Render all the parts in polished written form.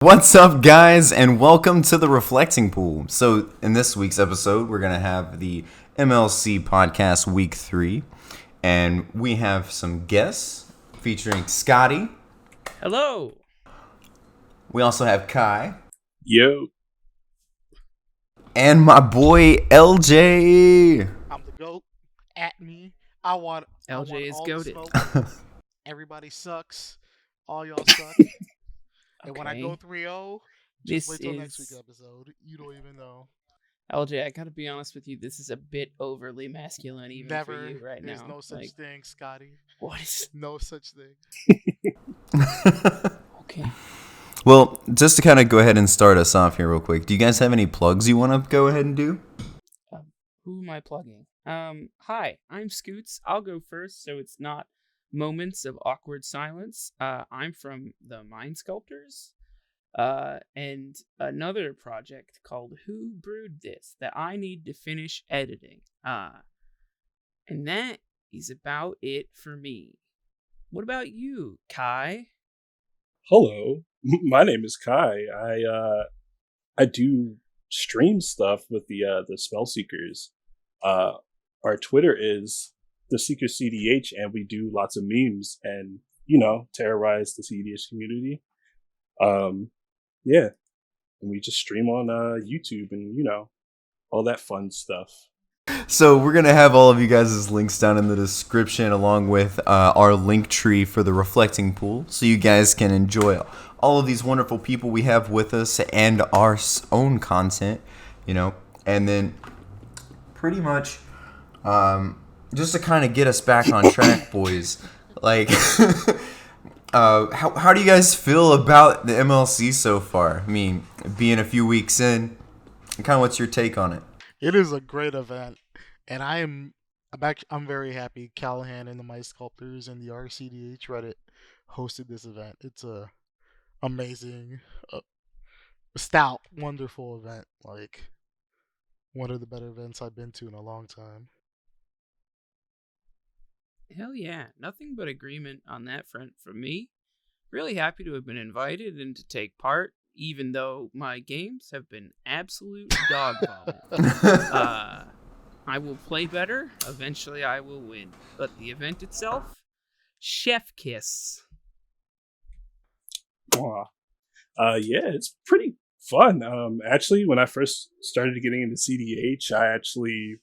What's up, guys, and welcome to the Reflecting Pool. So, in this week's episode, we're going to have the MLC podcast week 3, and we have some guests featuring Scotty. Hello. We also have Kai. Yo. And my boy, LJ. I'm the GOAT. At me. I want LJ is all goated. the smoke. Everybody sucks. All y'all suck. And when I go 3-0, just wait till next week's episode. You don't even know. LJ, I gotta be honest with you, this is a bit overly masculine even Never. for you right There's now. no such thing, Scotty. What is... No such thing. Okay. Well, just to kind of go ahead and start us off here real quick, do you guys have any plugs you want to go ahead and do? Who am I plugging? Hi, I'm Scoots. I'll go first so it's not moments of awkward silence. I'm from the Mind Sculptors, and another project called Who Brewed This that I need to finish editing. And that is about it for me. What about you, Kai? Hello. My name is Kai. I do stream stuff with the Spellseekers. Our Twitter is the Seeker CDH, and we do lots of memes and, terrorize the CDH community. Yeah. And we just stream on YouTube and, all that fun stuff. So we're going to have all of you guys' links down in the description along with our link tree for the Reflecting Pool, so you guys can enjoy all of these wonderful people we have with us and our own content, and then pretty much just to kind of get us back on track, boys, like how do you guys feel about the MLC so far? I mean, being a few weeks in, kind of what's your take on it? It is a great event, and I'm very happy Callahan and the My Sculptors and the RCDH Reddit hosted this event. It's a amazing, stout, wonderful event. Like one of the better events I've been to in a long time. Hell yeah, nothing but agreement on that front from me. Really happy to have been invited and to take part, even though my games have been absolute dog vomit. I will play better. Eventually I will win. But the event itself, chef kiss. Yeah, it's pretty fun. Actually, when I first started getting into CDH, I actually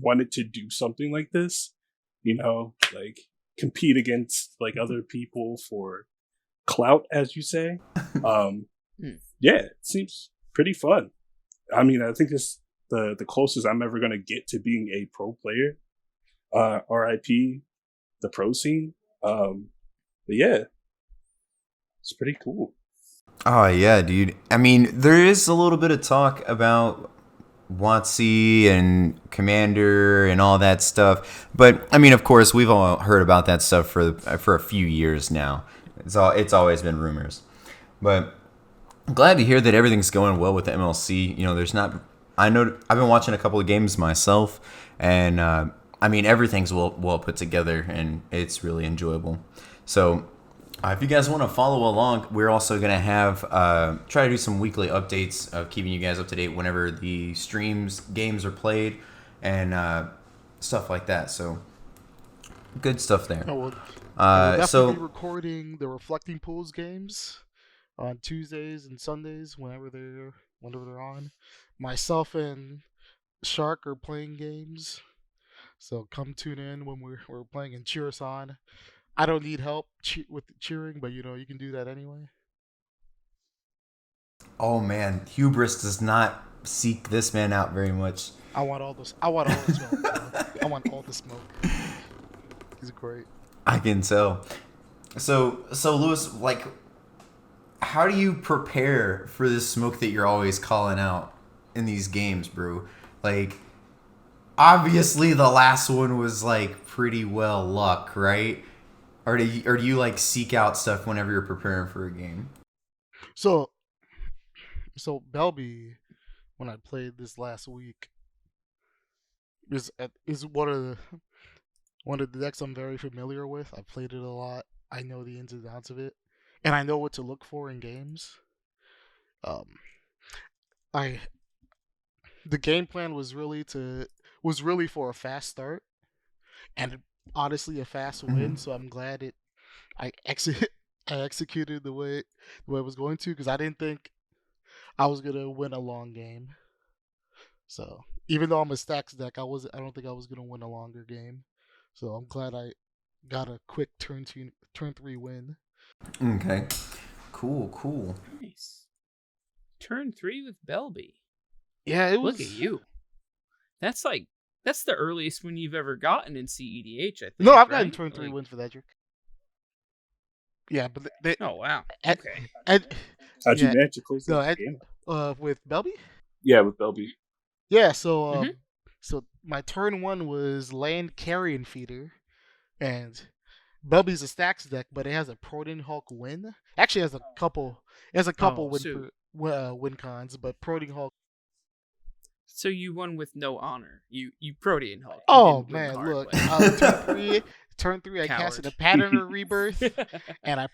wanted to do something like this. Like compete against like other people for clout, as you say. Yeah, it seems pretty fun. I mean, I think it's the closest I'm ever going to get to being a pro player. RIP, the pro scene. But yeah, it's pretty cool. Oh, yeah, dude. I mean, there is a little bit of talk about WotC and Commander and all that stuff. But, I mean, of course, we've all heard about that stuff for a few years now. It's always been rumors. But I'm glad to hear that everything's going well with the MLC. I know I've been watching a couple of games myself, and I mean, everything's well put together, and it's really enjoyable. So if you guys want to follow along, we're also going to have try to do some weekly updates of keeping you guys up to date whenever the games are played, and stuff like that. So good stuff there. We'll definitely be recording the Reflecting Pools games on Tuesdays and Sundays whenever they're on. Myself and Shark are playing games, so come tune in when we're playing and cheer us on. I don't need help with cheering, but you can do that anyway. Oh man, hubris does not seek this man out very much. I want all the smoke. Bro. I want all the smoke. He's great. I can tell. So Lewis, like, how do you prepare for this smoke that you're always calling out in these games, bro? Like, obviously the last one was like pretty well luck, right? Or do you like seek out stuff whenever you're preparing for a game? So Belby, when I played this last week, is one of the decks I'm very familiar with. I played it a lot. I know the ins and outs of it, and I know what to look for in games. Um, I the game plan was really for a fast start and honestly a fast win. So I'm glad I executed the way it was going to, because I didn't think I was gonna win a long game. So even though I'm a stacks deck, I don't think I was gonna win a longer game. So I'm glad I got a quick turn 3 win. Okay. Cool. Nice. Turn 3 with Belby. Yeah, it was. Look at you. That's the earliest win you've ever gotten in CEDH, I think. No, I've right? gotten turn 3 wins for that trick. Yeah, but oh wow. Okay. How'd you manage to close the game? With Belby? Yeah, with Belby. Yeah, so so my turn 1 was land carrion feeder, and Belby's a stacks deck, but it has a Protean Hulk win. Actually, it has a couple win cons, but Protean Hulk. So you won with no honor. You Protean Hulk. Oh man, look, turn 3, I casted a Pattern of Rebirth, and I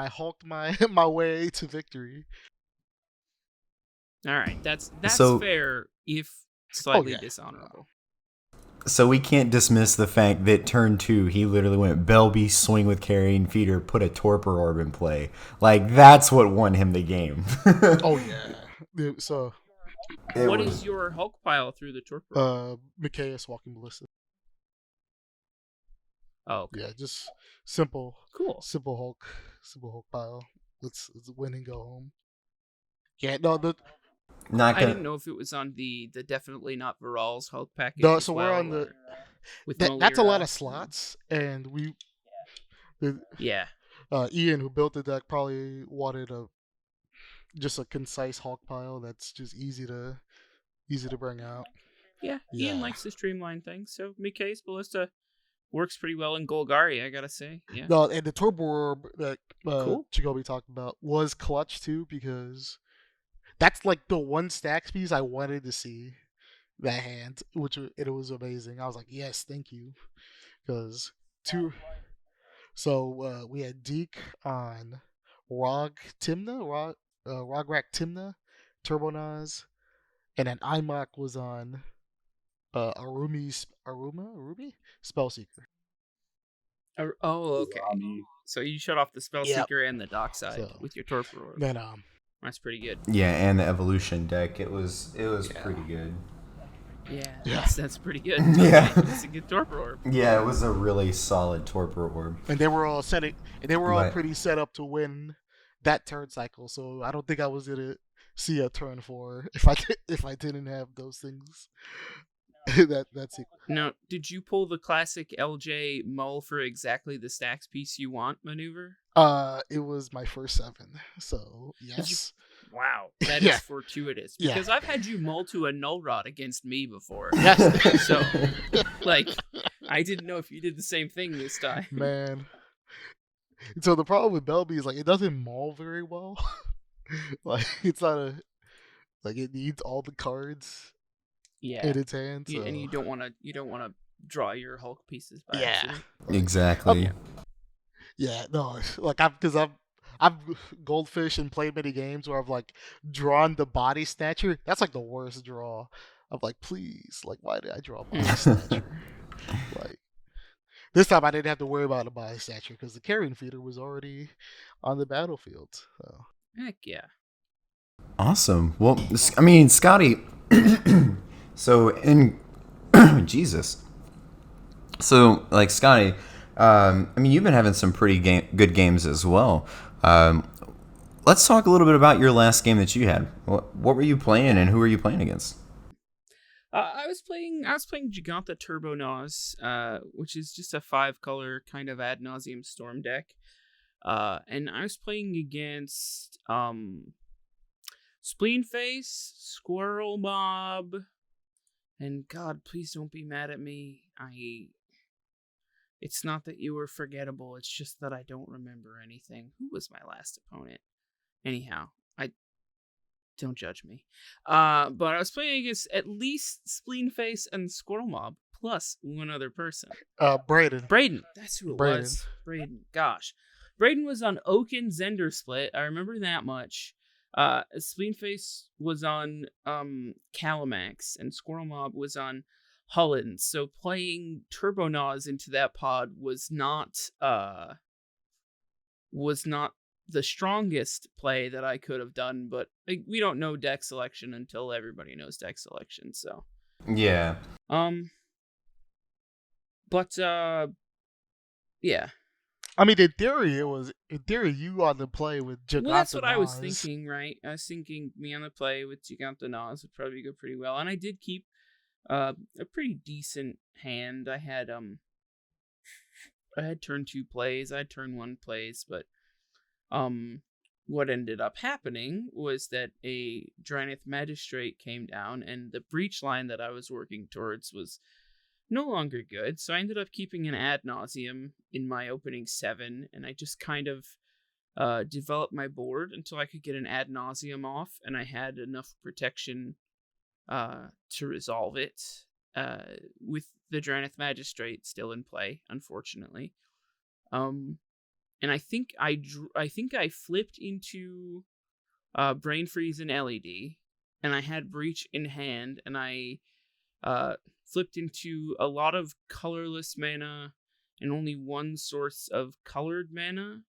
hulked my way to victory. All right, that's So, fair if slightly dishonorable. So we can't dismiss the fact that turn 2, he literally went Belby, swing with carrying feeder, put a Torpor Orb in play. Like, that's what won him the game. Oh yeah. So what is your Hulk pile through the Torpor? Mikaeus Walking Ballista. Oh, okay. Yeah, just simple. Cool. Simple Hulk pile. Let's win and go home. Yeah, no, I didn't know if it was on the definitely not Viral's Hulk package. No, so we're on the. That's a lot of slots, and Ian, who built the deck, probably wanted just a concise Hulk pile that's just easy to bring out. Yeah, Ian likes to streamline things, so Mikaeus Ballista works pretty well in Golgari, I gotta say. Yeah. No, and the Turbo Orb that cool. Chigobi talked about was clutch too, because that's like the one stacks piece I wanted to see that hand, it was amazing. I was like, yes, thank you, because So we had Deke on Rograk Timna, Turbonaz, and then Imok was on Arumi Spellseeker. Okay. So you shut off the Spellseeker and the Dockside with your Torpor Orb. Then that's pretty good. Yeah, and the evolution deck, it was pretty good. Yeah, that's pretty good. Yeah, it's a good Torpor Orb. Yeah, it was a really solid Torpor Orb. And they were all pretty set up to win that turn cycle. So I don't think I was gonna see a turn 4 if I didn't have those things. That's it. Now, did you pull the classic LJ mull for exactly the stacks piece you want maneuver? It was my first 7, so yes. Wow, that is fortuitous. Because I've had you mull to a null rod against me before. Yes. So, I didn't know if you did the same thing this time. Man. So the problem with Belby is it doesn't mull very well. It's not it needs all the cards. In its hand. So. And you don't want to draw your Hulk pieces by accident. Exactly. Yeah, no, I've goldfish and played many games where I've drawn the body snatcher. That's the worst draw. I'm please, why did I draw body snatcher? This time I didn't have to worry about a body snatcher because the carrion feeder was already on the battlefield. So. Heck yeah. Awesome. Well, I mean, Scotty. So Jesus. So Scotty, I mean, you've been having some pretty good games as well. Let's talk a little bit about your last game that you had. What were you playing, and who were you playing against? I was playing Giganta Turbonaz, which is just a 5-color kind of ad nauseum storm deck. And I was playing against Spleenface, Squirrel Mob, and God, please don't be mad at me. It's not that you were forgettable, it's just that I don't remember anything. Who was my last opponent? Anyhow, don't judge me. But I was playing against at least Spleenface and Squirrel Mob, plus one other person. Braden. That's who it was. Braden. Gosh. Braden was on Oaken Zender Split. I remember that much. Spleenface was on Calamax, and Squirrel Mob was on Hullins. So playing Turbo Naws into that pod was not the strongest play that I could have done, but we don't know deck selection until everybody knows deck selection, so. Yeah. But yeah. I mean, in theory, you on the play with Giganta. Well, that's what I was Nas. thinking, right? I was thinking me on the play with Giganta Nas would probably go pretty well, and I did keep a pretty decent hand. I had turn 2 plays, I had turn 1 plays, but what ended up happening was that a Dryneth Magistrate came down, and the breach line that I was working towards was no longer good, so I ended up keeping an Ad Nauseam in my opening 7, and I just kind of developed my board until I could get an Ad Nauseam off, and I had enough protection to resolve it, with the Dryneth Magistrate still in play, unfortunately. And I think I flipped into Brain Freeze and LED, and I had Breach in hand, and I flipped into a lot of colorless mana and only one source of colored mana.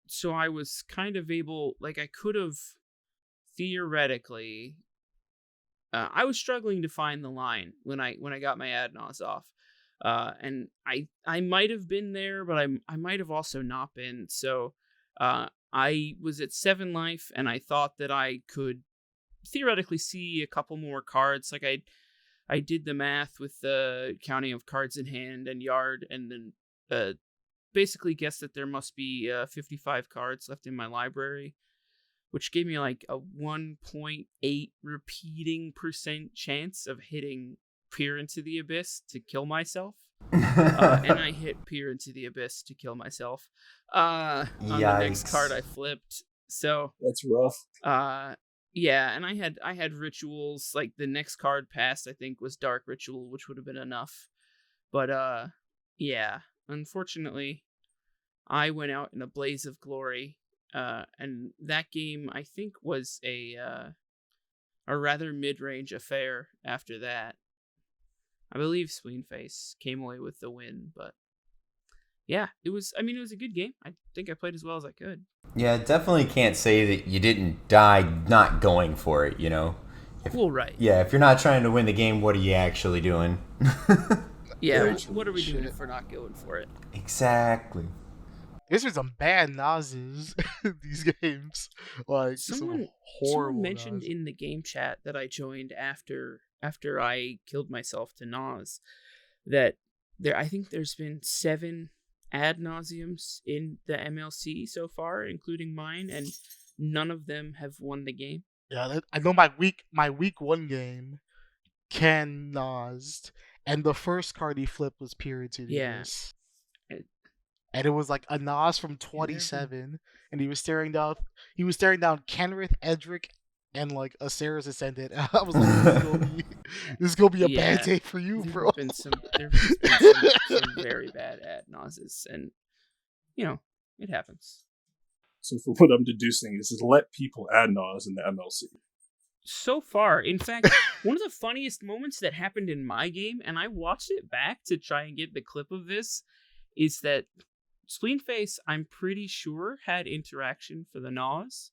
So I was kind of able, I could have theoretically. I was struggling to find the line when I got my Adnos off. And I might have been there, but I might have also not been. So I was at 7 life, and I thought that I could theoretically see a couple more cards. I did the math with the counting of cards in hand and yard, and then basically guessed that there must be 55 cards left in my library, which gave me a 1.8 repeating % chance of hitting Peer into the Abyss to kill myself. And I hit Peer into the Abyss to kill myself on the next card I flipped. So that's rough. Yeah, and I had rituals. The next card passed, I think, was Dark Ritual, which would have been enough. But yeah, unfortunately, I went out in a blaze of glory. And that game, I think, was a rather mid-range affair after that. I believe Spleenface came away with the win, but yeah, it was a good game. I think I played as well as I could. Yeah, definitely can't say that you didn't die not going for it, Well, right. Yeah, if you're not trying to win the game, what are you actually doing? Yeah, what are we doing if we're not going for it? Exactly. This was some bad Nazes, these games. Someone mentioned in the game chat that I joined after I killed myself to Nas that I think there's been 7 ad nauseums in the MLC so far, including mine, and none of them have won the game. Yeah, I know my week 1 game, Ken Nased, and the first card he flipped was Period to the Abyss. And it was a Nas from 27, and he was staring down Kenrith, Edric, and a Sarah's Ascendant. I was this is gonna be a bad day for you, bro. There have been some very bad ad nauses, and it happens. So for what I'm deducing is let people ad nause in the MLC. So far, in fact, one of the funniest moments that happened in my game, and I watched it back to try and get the clip of this, is that Spleenface, I'm pretty sure, had interaction for the Nas.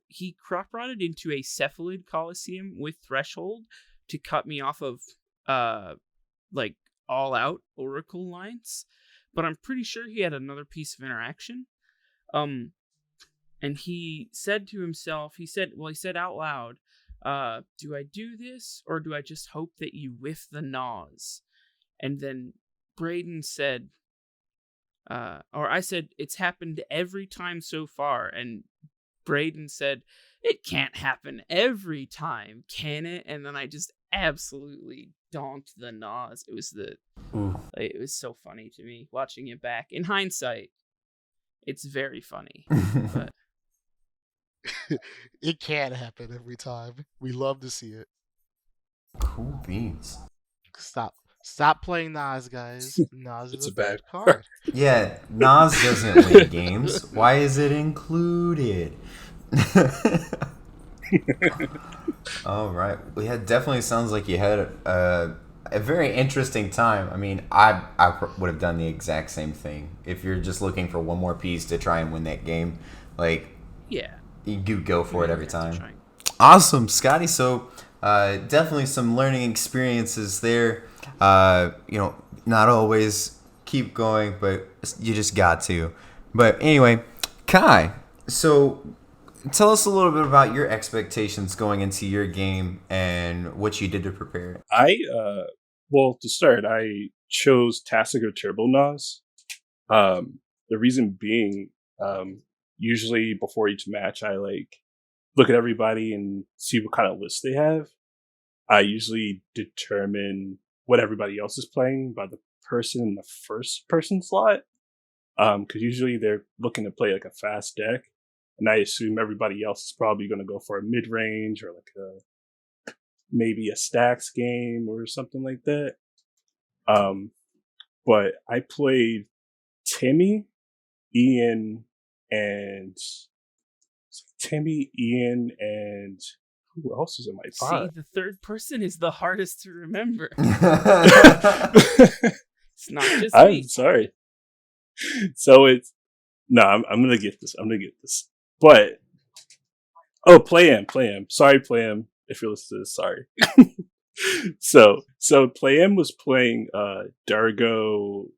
He crop rotted into a Cephalid Coliseum with Threshold to cut me off of all out Oracle lines, but I'm pretty sure he had another piece of interaction. And he said to himself, he said out loud, do I do this, or do I just hope that you whiff the Nas? And then Braden said, or I said, it's happened every time so far, and Braden said, it can't happen every time, can it? And then I just absolutely donked the Nas. It was so funny to me watching it back. In hindsight, it's very funny. But it can't happen every time. We love to see it. Cool beans. Stop Stop playing Nas, guys. Nas It's is a a bad bad card. Yeah, Nas doesn't win games. Why is it included? All right. Well, yeah, definitely sounds like you had a very interesting time. I mean, I would have done the exact same thing. If you're just looking for one more piece to try and win that game, like, Yeah. you do go for it every You have to time. try. Awesome, Scotty. So, definitely some learning experiences there. Not always keep going, but you just got to. But anyway, Kai, so tell us a little bit about your expectations going into your game and what you did to prepare it. Well, to start, I chose Tassiger Turbo Nas. The reason being, usually before each match, I look at everybody and see what kind of list they have. I usually determine what everybody else is playing by the person in the first person slot. Because usually they're looking to play like a fast deck, and I assume everybody else is probably going to go for a mid range or maybe a stacks game or something like that. But I played Timmy, Ian, and who else is in my See, pod? the third person is the hardest to remember. It's not just I'm me. sorry. So I'm gonna get this. But play him. Sorry, play him. If you're listening to this, sorry. So play him was playing Dargo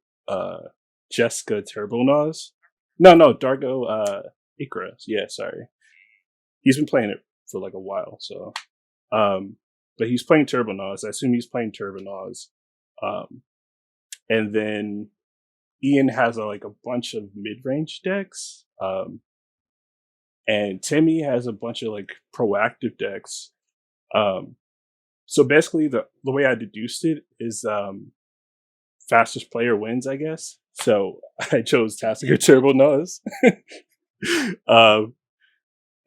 Jessica Turbonas. No, Dargo Ikra. Yeah, sorry. He's been playing it for like a while, so but he's playing Turbonas. I assume he's playing Turbonas. And then Ian has a bunch of mid-range decks. And Timmy has a bunch of proactive decks. So basically the way I deduced it is fastest player wins, I guess. So I chose Tassiger Turbo Nuz.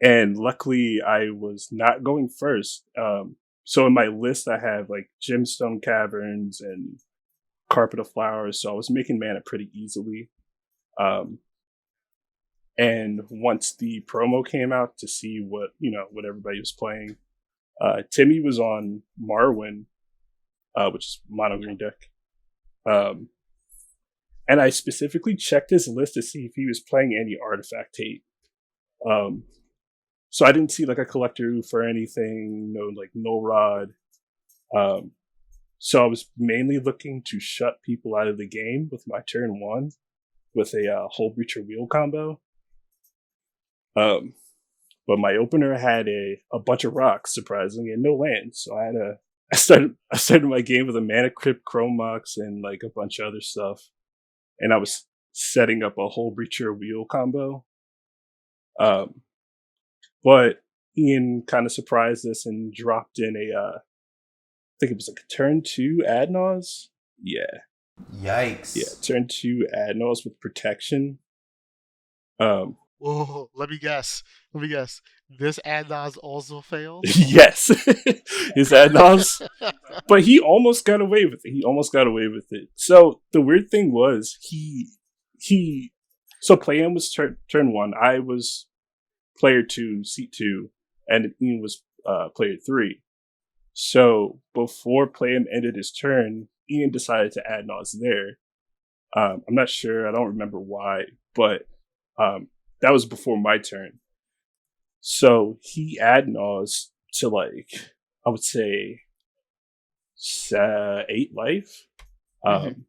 And luckily I was not going first. So in my list I have Gemstone Caverns and Carpet of Flowers, so I was making mana pretty easily. And once the promo came out to see what everybody was playing, Timmy was on Marwyn, which is mono green deck. And I specifically checked his list to see if he was playing any artifact hate. So I didn't see a collector roof or anything, no null rod. So I was mainly looking to shut people out of the game with my turn one with a Hull Breacher Wheel combo. But my opener had a bunch of rocks, surprisingly, and no lands. So I started my game with a Mana Crypt, Chrome Mox, and a bunch of other stuff. And I was setting up a Hull Breacher Wheel combo. But Ian kind of surprised us and dropped in I think it was a turn 2 Adnos. Yeah. Yikes. Yeah, turn 2 Adnos with protection. Whoa, let me guess. This Adnos also failed? Yes. His Adnos. But he almost got away with it. So the weird thing was so play-in was turn 1. I was player 2, seat 2, and Ian was player 3. So before play-in ended his turn, Ian decided to add Nas there. I'm not sure. I don't remember why, but that was before my turn. So he add Nas to I would say 8 life. And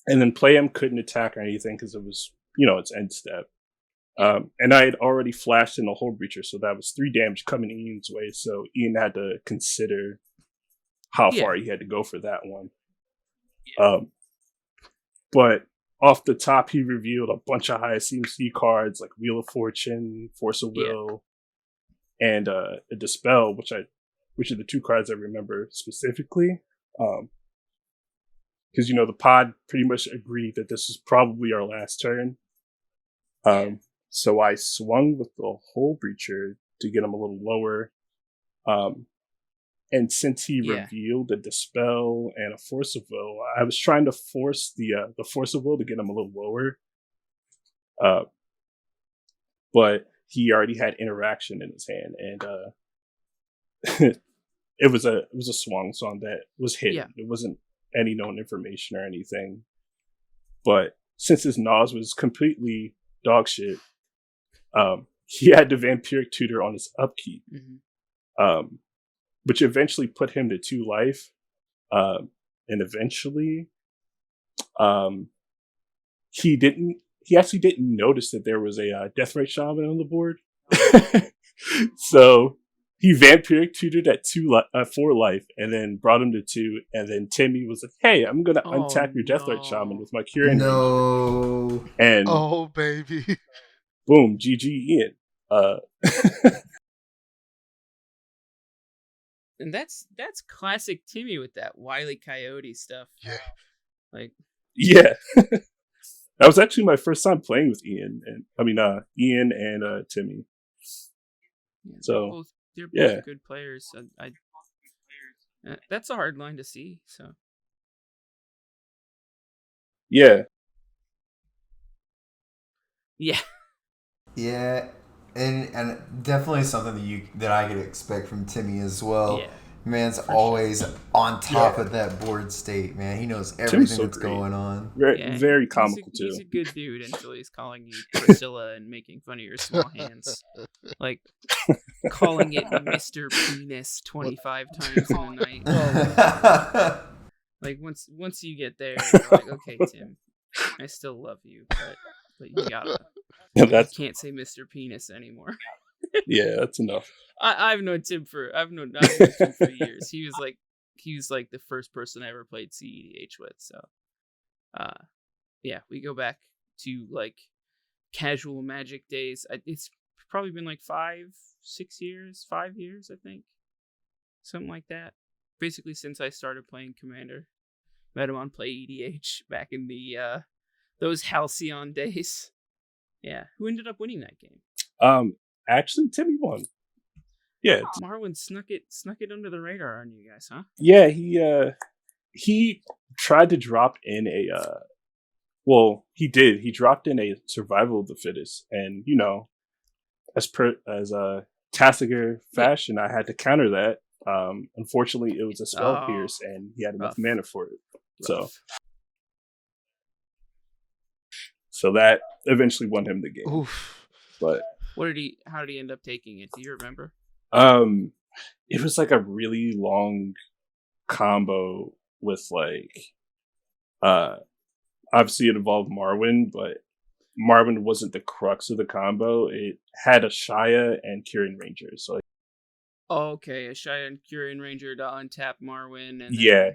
then play-in couldn't attack or anything because it was, its end step. And I had already flashed in a Hull Breacher, so that was 3 damage coming Ian's way. So Ian had to consider how far he had to go for that one. But off the top, he revealed a bunch of high CMC cards like Wheel of Fortune, Force of Will, and a Dispel, which are the 2 cards I remember specifically. Because the pod pretty much agreed that this was probably our last turn. So I swung with the Hull Breacher to get him a little lower. And since he Yeah. revealed a Dispel and a Force of Will, I was trying to force the Force of Will to get him a little lower. But he already had Interaction in his hand, and it was a Swan Song that was hidden. Yeah. It wasn't any known information or anything. But since his Nas was completely dog shit, he had the Vampiric Tutor on his upkeep, which eventually put him to 2 life. And eventually, he actually didn't notice that there was a Deathrite Shaman on the board. So he Vampiric Tutored at 4 life and then brought him to 2. And then Timmy was like, hey, I'm going to untap your Deathrite Shaman with my Curing Ranger. And oh, baby. Boom, GG Ian. And that's classic Timmy with that Wile E. Coyote stuff. Yeah. Like, yeah. That was actually my first time playing with Ian and Timmy. yeah, So they're both yeah. good players. That's a hard line to see. So yeah, yeah, Yeah, and definitely something that I could expect from Timmy as well. Yeah, Man's always on top of that board state, man. He knows everything that's going on. Very comical too. He's a good dude until he's calling you Priscilla and making fun of your small hands, like calling it Mr. Penis 25 times in a night. Like once you get there, you're like, okay, Tim, I still love you, but you gotta. You can't say Mr. Penis anymore. Yeah, that's enough. I've known Tim for years. He was like the first person I ever played CEDH with. So, yeah, we go back to like casual Magic days. It's probably been like 5 years, I think, something like that. Basically, since I started playing Commander, met him on Play EDH back in the those Halcyon days. Yeah, who ended up winning that game? Actually, Timmy won. Yeah, Marwin snuck it under the radar on you guys, huh? Yeah, he tried to drop in he did. He dropped in a Survival of the Fittest, and as Tassiger fashion, I had to counter that. Unfortunately, it was a Spell Pierce, and he had enough mana for it. So that eventually won him the game. Oof. But how did he end up taking it? Do you remember? It was like a really long combo with obviously it involved Marwin, but Marwin wasn't the crux of the combo. It had a Shia and Curing Ranger. So okay, a Shia and Curing Ranger to untap Marwin and then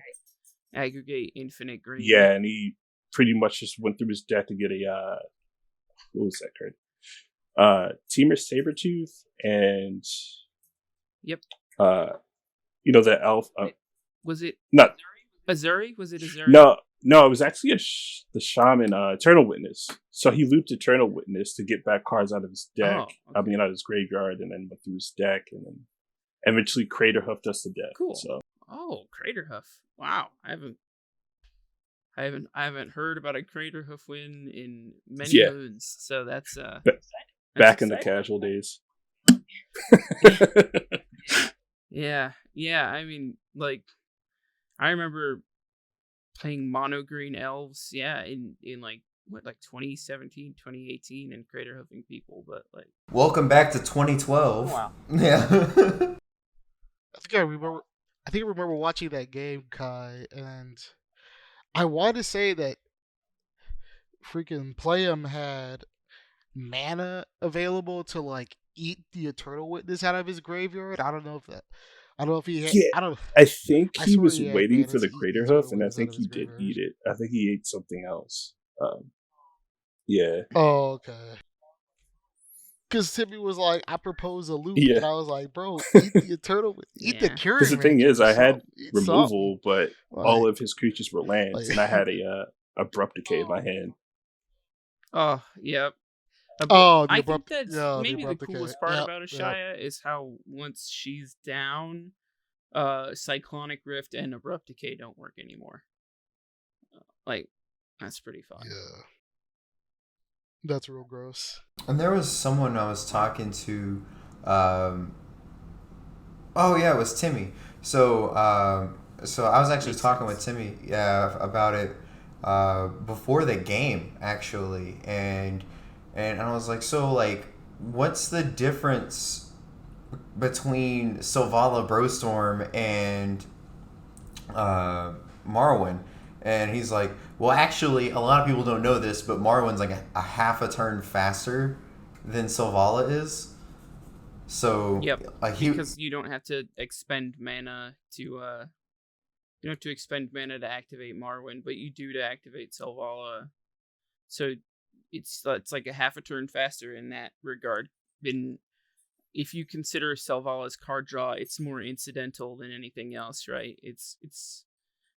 aggregate infinite green. Yeah, and he pretty much just went through his deck to get a what was that card? Teamer Sabretooth and the elf. Was it not Azuri? Was it Azuri? No, it was actually the shaman, Eternal Witness. So he looped Eternal Witness to get back cards out of his deck. Oh, okay. Out of his graveyard, and then went through his deck, and then eventually Craterhoof us to death. Cool. So. Oh, Craterhoof! Wow, I haven't heard about a Craterhoof win in many moons. So that's back in the casual days. Yeah. I mean, like, I remember playing mono green elves. Yeah, in like 2017, 2018, and Craterhoofing people. But like, welcome back to 2012. Oh, wow. Yeah. I think I remember watching that game, Kai, and I want to say that freaking Play'em had mana available to like eat the Eternal Witness out of his graveyard. I don't know if he had. Yeah, I think he was waiting for the Craterhoof, and I think he did eat it. I think he ate something else. Yeah. Oh, okay. Because Timmy was like, I propose a loop, and I was like, bro, eat the Eternal, eat the Curing. Because the thing is, I had removal, but all of his creatures were lands, and I had a Abrupt Decay in my hand. Oh, yep. I think that's maybe the coolest part about Ashaya is how once she's down, Cyclonic Rift and Abrupt Decay don't work anymore. Like, that's pretty fun. Yeah. That's real gross. And there was someone I was talking to. Oh yeah, it was Timmy. So I was actually talking with Timmy, about it before the game actually, and I was like, so like, what's the difference between Sylvala Brostorm and Marwyn? And he's like, well, actually, a lot of people don't know this, but Marwyn's like a half a turn faster than Sylvala is. So yep, because you don't have to expend mana to activate Marwyn, but you do to activate Sylvala. So it's like a half a turn faster in that regard. If you consider Sylvala's card draw, it's more incidental than anything else, right? It's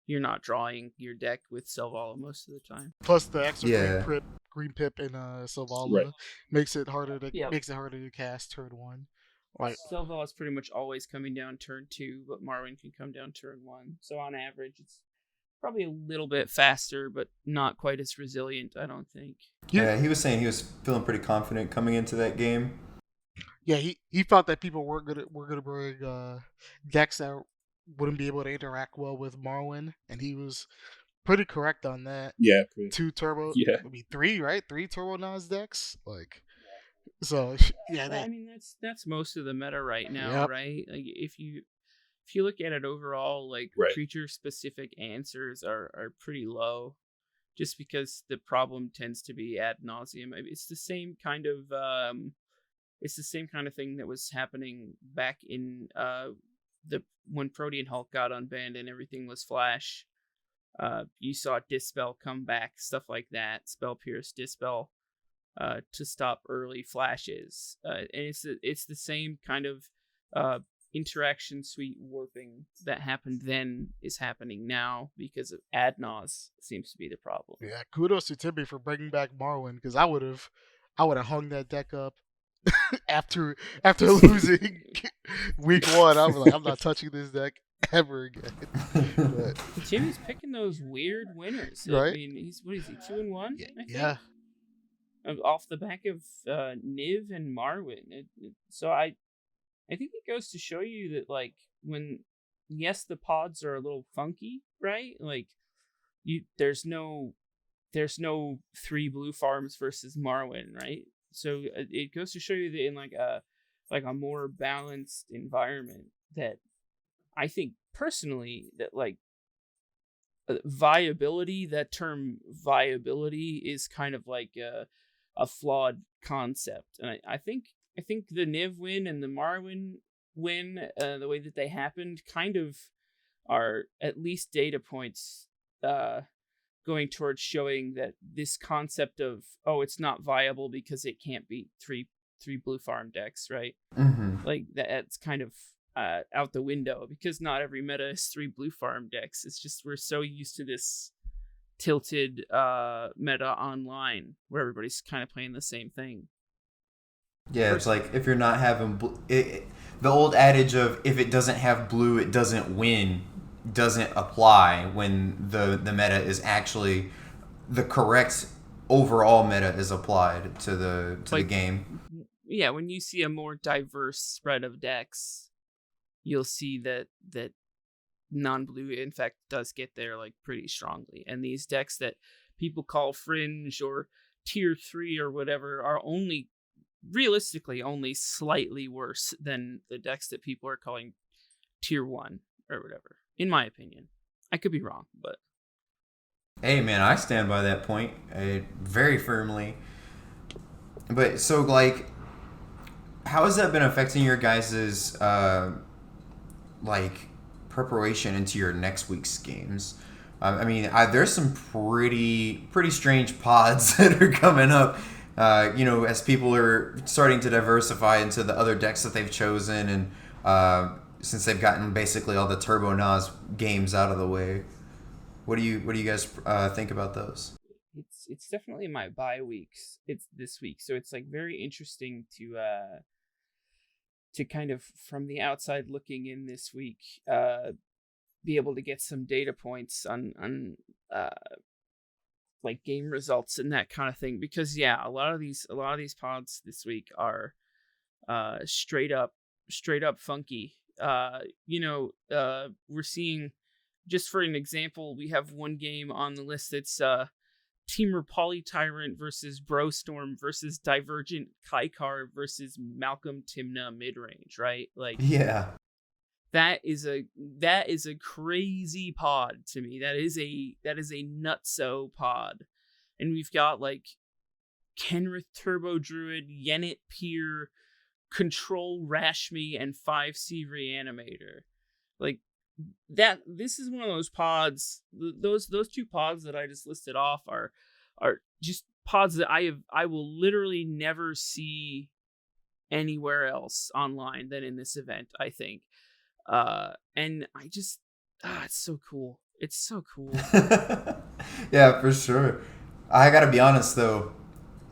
you're not drawing your deck with Sylvala most of the time. Plus the extra green pip in Sylvala makes it harder to cast turn 1. Like, Sylvala is pretty much always coming down turn 2, but Marwyn can come down turn 1. So on average, it's probably a little bit faster, but not quite as resilient, I don't think. Yeah, he was saying he was feeling pretty confident coming into that game. Yeah, he felt that people were gonna bring decks that wouldn't be able to interact well with Marwyn, and he was pretty correct on that. Yeah, 2 turbo. Yeah, I mean 3, right? 3 turbo Nas decks, like. So yeah, I mean that's most of the meta right now, right? Like if you look at it overall, like creature specific answers are pretty low, just because the problem tends to be ad nauseum. It's the same kind of thing that was happening back in when Protean Hulk got unbanned and everything was Flash. You saw Dispel come back, stuff like that, Spell Pierce, Dispel. To stop early flashes, and it's the same kind of interaction suite warping that happened then is happening now because of ad nause seems to be the problem. Yeah, kudos to Timmy for bringing back Marwyn, because I would have hung that deck up after losing week 1. I was like, I'm not touching this deck ever again. But Timmy's picking those weird winners, right? I mean, he's 2-1. Yeah. Off the back of Niv and Marwyn. So I think it goes to show you that, like, when, yes, the pods are a little funky, right? Like, there's no 3 blue farms versus Marwyn, right? So it goes to show you that in like a more balanced environment, that I think personally that like viability, that term viability is kind of like a flawed concept, and I think the Niv win and the Marwyn win, the way that they happened, kind of are at least data points going towards showing that this concept of, oh, it's not viable because it can't beat three blue farm decks, right? Mm-hmm. Like that's kind of out the window, because not every meta is 3 blue farm decks. It's just we're so used to this tilted meta online where everybody's kind of playing the same thing. Yeah, it's like if you're not having the old adage of if it doesn't have blue, it doesn't win, doesn't apply when the meta is actually the correct overall meta is applied to the game. Yeah, when you see a more diverse spread of decks, you'll see that non-blue in fact does get there like pretty strongly, and these decks that people call fringe or tier 3 or whatever are realistically only slightly worse than the decks that people are calling tier 1 or whatever, in my opinion. I could be wrong, but hey man, I stand by that point very firmly. But so like, how has that been affecting your guys's like preparation into your next week's games? I mean, there's some pretty strange pods that are coming up, as people are starting to diversify into the other decks that they've chosen, and since they've gotten basically all the Turbo Nas games out of the way. What do you guys think about those? It's definitely my bye weeks. It's this week, so it's like very interesting to to kind of from the outside looking in this week, be able to get some data points on like game results and that kind of thing, because a lot of these pods this week are straight up funky. We're seeing, just for an example, we have one game on the list that's Teamer Polytyrant versus Brostorm versus Divergent Kaikar versus Malcolm Timna midrange, right? Like, yeah, that is a crazy pod to me. That is a nutso pod. And we've got like Kenrith Turbo Druid, Yenit Pier, Control Rashmi, and 5C Reanimator. Like that, this is one of those pods. Those two pods that I just listed off are just pods that I will literally never see anywhere else online than in this event, I think. And I just, it's so cool. It's so cool. Yeah, for sure. I gotta be honest though.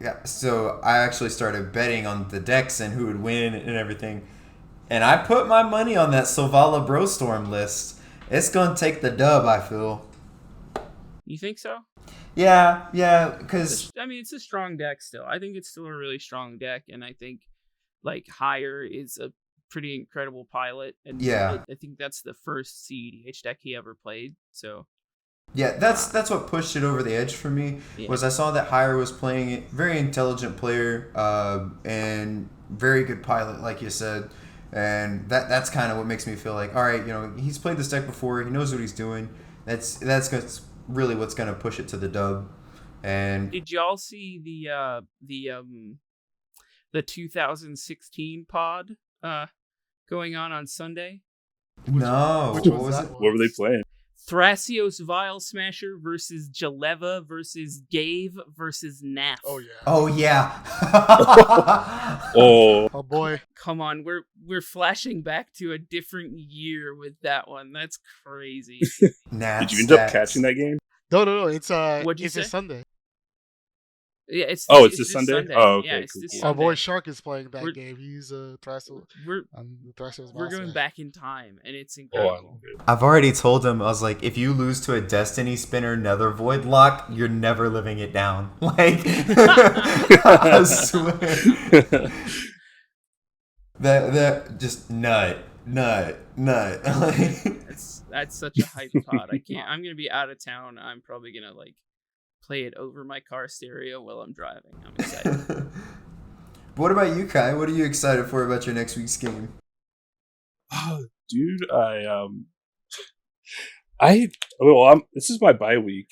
Yeah, so I actually started betting on the decks and who would win and everything. And I put my money on that Sovala Brostorm list. It's gonna take the dub, I feel. You think so? Yeah, because I mean, it's a strong deck still. I think it's still a really strong deck, and I think like Higher is a pretty incredible pilot, and yeah, I think that's the first CEDH deck he ever played. So yeah, that's what pushed it over the edge for me. Yeah. Was I saw that Higher was playing it, very intelligent player, and very good pilot, like you said, and that's kind of what makes me feel like, all right, he's played this deck before, he knows what he's doing. That's really what's gonna push it to the dub. And did y'all see the 2016 pod going on Sunday? No. Which one was that? What were they playing? Thrasios Vile Smasher versus Jaleva versus Gave versus Naf. Oh yeah. Oh boy. Come on, we're flashing back to a different year with that one. That's crazy. Did you end up catching that game? No. It's What'd you say? a Sunday. Yeah, it's this Sunday? Oh, okay. Yeah, it's cool. this Our Sunday. boy Shark is playing that game. He's Thrasios. We're going back in time, and it's incredible. I've already told him, I was like, if you lose to a Destiny Spinner Nether Void lock, you're never living it down. Like, I swear. that just nut. That's such a hype pod. I'm gonna be out of town. I'm probably gonna play it over my car stereo while I'm driving. I'm excited. What about you, Kai? What are you excited for about your next week's game? Oh, dude, this is my bye week.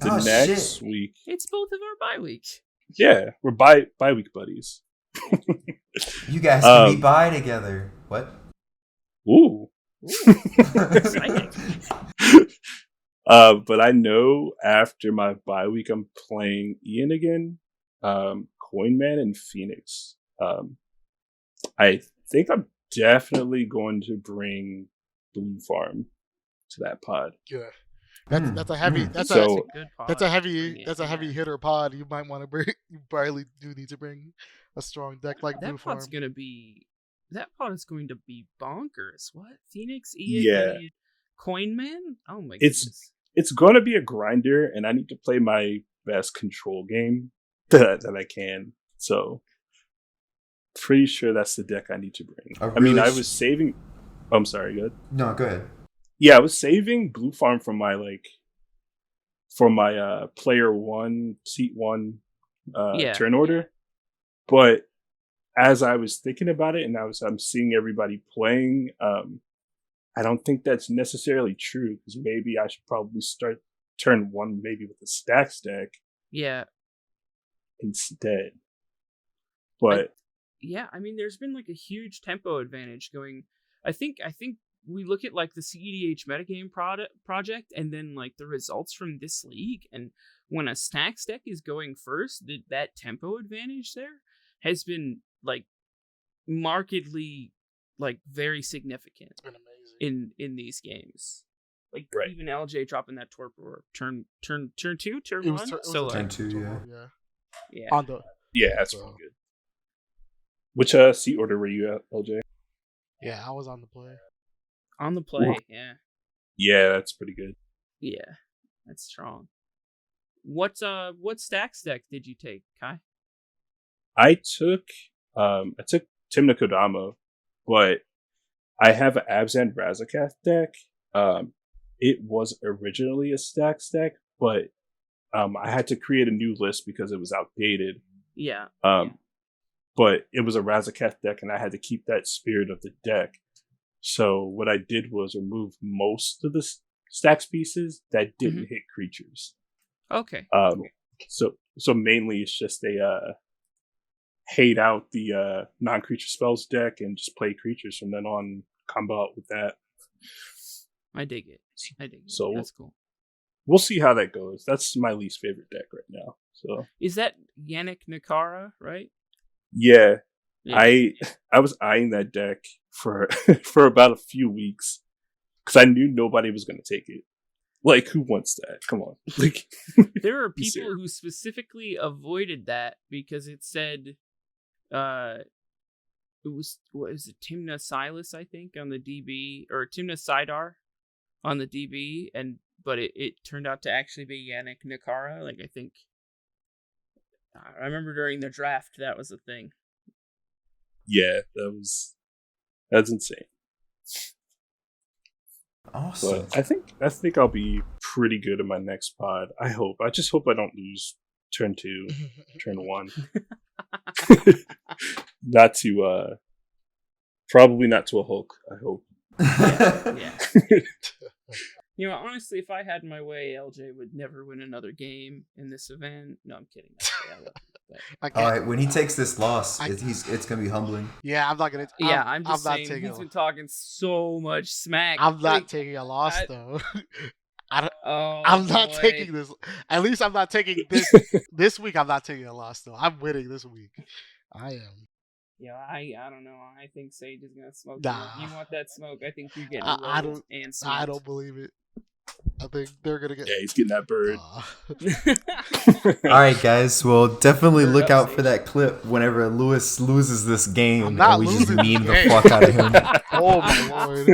Next week. It's both of our bye weeks. Yeah, we're bye week buddies. You guys can be bye together. What? Ooh. Exciting. But I know after my bye week, I'm playing Ian again, Coinman, and Phoenix. I think I'm definitely going to bring Blue Farm to that pod. Yeah, that's a heavy. That's a heavy hitter pod. You might want to bring. You probably do need to bring a strong deck like Blue Farm. That pod is going to be bonkers. What? Phoenix, Ian, Coinman? Oh my goodness. It's going to be a grinder, and I need to play my best control game that I can. So, pretty sure that's the deck I need to bring. I was saving... I'm sorry, good? No, go ahead. Yeah, I was saving Blue Farm from my, player one, seat one turn order. But as I was thinking about it, and I'm seeing everybody playing... I don't think that's necessarily true, because maybe I should probably start turn one maybe with a stacks deck. Yeah. Instead. But there's been a huge tempo advantage going. I think we look at the CEDH metagame project and then the results from this league, and when a stacks deck is going first, that tempo advantage there has been markedly very significant. It's been amazing in these games. Even LJ dropping that torpor turn 2, turn 1. Turn 2, yeah. Yeah, that's really good. Which seat order were you at, LJ? Yeah, I was on the play. On the play, yeah. Yeah, that's pretty good. Yeah, that's strong. What stacks deck did you take, Kai? I took Timna Kodama, but I have an Abzan Razakath deck. It was originally a stack, but I had to create a new list because it was outdated. Yeah. But it was a Razakath deck, and I had to keep that spirit of the deck. So what I did was remove most of the stacks pieces that didn't hit creatures. Okay. So mainly it's just a hate out the non-creature spells deck and just play creatures from then on. Combo out with that. I dig it. So that's cool. We'll see how that goes. That's my least favorite deck right now. So is that Yannick Nakara, right? Yeah. I was eyeing that deck for for about a few weeks because I knew nobody was going to take it. Like, who wants that? Come on. Like, there are people who specifically avoided that because it said, it was, what is it, Timna Silas, I think, on the DB, or Timna Sidar on the DB, but it turned out to actually be Yannick Nakara. Like, I think, I remember during the draft that was a thing. Yeah, that's insane. Awesome. But I think I'll be pretty good in my next pod. I hope. I just hope I don't lose turn 2, turn 1. Not to probably not to a Hulk, I hope. Yeah. You know, honestly, if I had my way, LJ would never win another game in this event. No, I'm kidding. All right, when he takes this loss, it's gonna be humbling. Yeah, I'm not gonna. I'm just saying he's been talking so much smack. I'm not taking a loss though. I'm not taking this. At least I'm not taking this this week. I'm not taking a loss though. I'm winning this week. I am. Yeah, I don't know. I think Sage is gonna smoke. Nah. You want that smoke? I think you're getting I don't. And I don't believe it. I think they're gonna get. Yeah, he's getting that bird. All right, guys. Well, definitely look out for that clip whenever Lewis loses this game, and we just meme the fuck out of him. Oh my lord!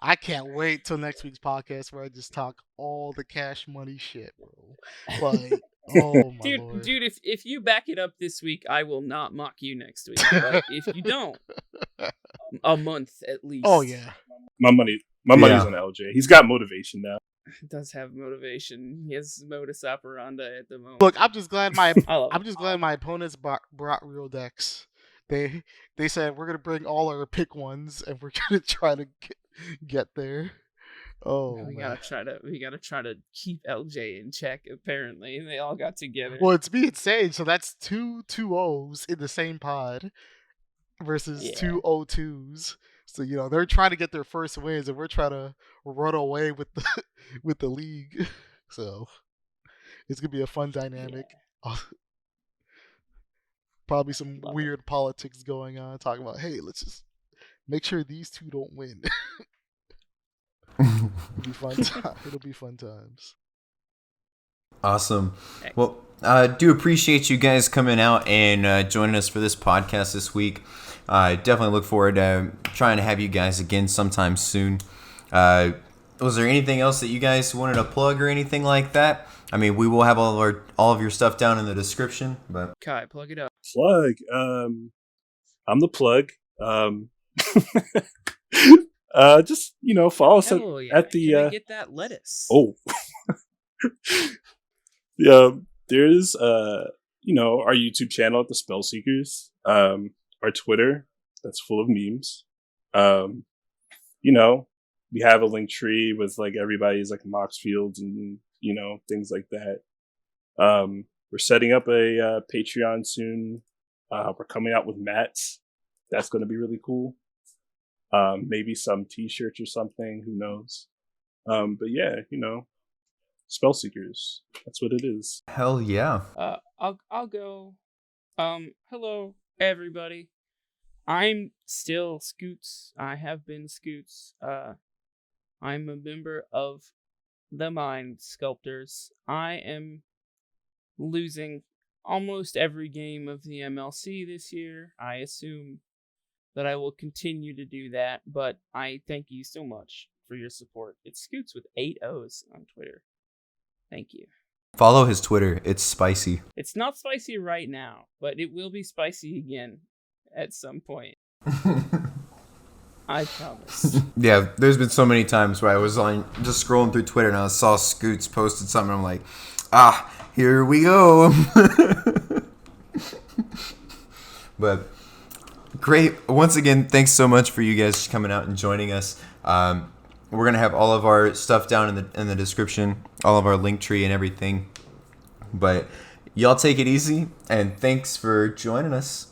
I can't wait till next week's podcast where I just talk all the cash money shit, bro. Like, oh my lord, dude! If you back it up this week, I will not mock you next week. But if you don't, a month at least. Oh yeah, my money's on LJ. He's got motivation now. He does have motivation. He has modus operandi at the moment. Look, I'm just glad my opponents brought real decks. They said we're gonna bring all our pick ones and we're gonna try to get there. Oh, we gotta try to keep LJ in check. Apparently, they all got together. Well, it's me and Sage, so that's two 2-0s in the same pod versus 2 0-2s. So they're trying to get their first wins, and we're trying to run away with the league. So it's gonna be a fun dynamic. Yeah. Probably some weird politics going on, talking about, hey, let's just make sure these two don't win. It'll be fun times. Awesome. Well, I do appreciate you guys coming out and joining us for this podcast this week. I definitely look forward to trying to have you guys again sometime soon. Was there anything else that you guys wanted to plug or anything like that? I mean, we will have all of your stuff down in the description. But Kai, plug it up. Plug. I'm the plug. Just follow us at the. Can I get that lettuce? Oh. Yeah, there's our YouTube channel at the Spellseekers. Our Twitter that's full of memes. We have a link tree with like everybody's like Mox Fields and things like that. We're setting up a Patreon soon. We're coming out with mats. That's going to be really cool. Maybe some t-shirts or something. Who knows? But yeah, Spellseekers. That's what it is. Hell yeah. I'll go. Hello everybody. I'm still Scoots. I have been Scoots. I'm a member of the Mind Sculptors. I am losing almost every game of the MLC this year. I assume that I will continue to do that, but I thank you so much for your support. It's Scoots with 8 O's on Twitter. Thank you. Follow his Twitter. It's spicy. It's not spicy right now, but it will be spicy again at some point. I promise. Yeah, there's been so many times where I was just scrolling through Twitter and I saw Scoots posted something. I'm like, here we go. But great. Once again, thanks so much for you guys coming out and joining us. We're going to have all of our stuff down in the description, all of our link tree and everything. But y'all take it easy, and thanks for joining us.